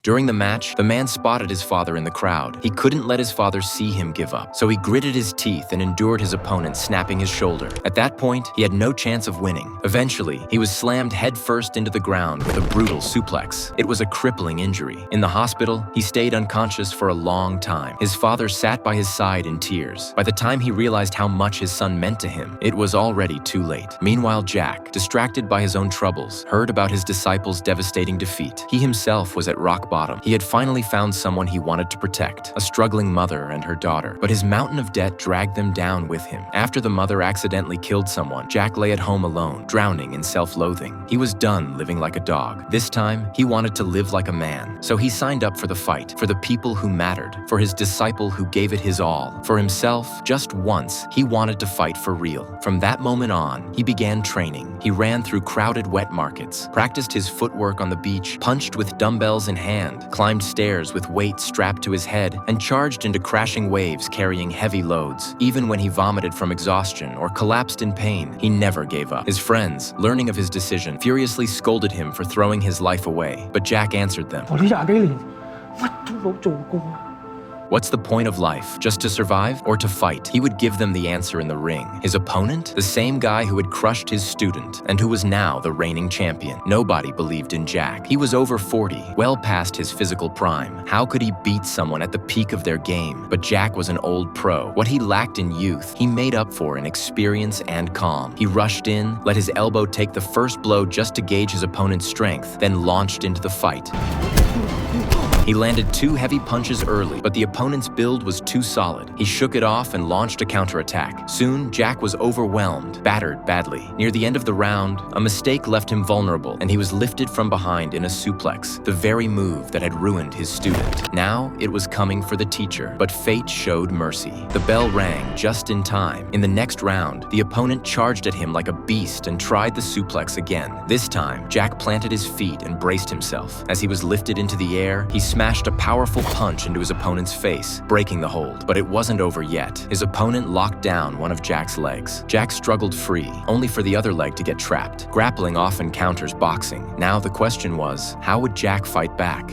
During the match, the man spotted his father in the crowd. He couldn't let his father see him give up, so he gritted his teeth and endured his opponent snapping his shoulder. At that point, he had no chance of winning. Eventually, he was slammed headfirst into the ground with a brutal suplex. It was a crippling injury. In the hospital, he stayed unconscious for a long time. His father sat by his side in tears. By the time he realized how much his son meant to him, it was already too late. Meanwhile, Jack, distracted by his own troubles, heard about his disciple's devastating defeat. He himself was at rock bottom. He had finally found someone he wanted to protect, a struggling mother and her daughter. But his mountain of debt dragged them down with him. After the mother accidentally killed someone, Jack lay at home alone, drowning in self-loathing. He was done living like a dog. This time, he wanted to live like a man. So he signed up for the fight, for the people who mattered, for his disciple who gave it his all. For himself, just once, he wanted to fight for real. From that moment on, he began training. He ran through crowded wet markets, practiced his footwork on the beach, punched with dumbbells in hand, climbed stairs with weights strapped to his head, and charged into crashing waves carrying heavy loads. Even when he vomited from exhaustion or collapsed in pain, he never gave up. His friends, learning of his decision, furiously scolded him for throwing his life away. But Jack answered them, "What's the point of life? Just to survive or to fight?" He would give them the answer in the ring. His opponent? The same guy who had crushed his student and who was now the reigning champion. Nobody believed in Jack. He was over 40, well past his physical prime. How could he beat someone at the peak of their game? But Jack was an old pro. What he lacked in youth, he made up for in experience and calm. He rushed in, let his elbow take the first blow just to gauge his opponent's strength, then launched into the fight. He landed 2 heavy punches early, but the opponent's build was too solid. He shook it off and launched a counterattack. Soon, Jack was overwhelmed, battered badly. Near the end of the round, a mistake left him vulnerable, and he was lifted from behind in a suplex, the very move that had ruined his student. Now, it was coming for the teacher, but fate showed mercy. The bell rang just in time. In the next round, the opponent charged at him like a beast and tried the suplex again. This time, Jack planted his feet and braced himself. As he was lifted into the air, he smashed a powerful punch into his opponent's face, breaking the hold. But it wasn't over yet. His opponent locked down one of Jack's legs. Jack struggled free, only for the other leg to get trapped. Grappling often counters boxing. Now the question was, how would Jack fight back?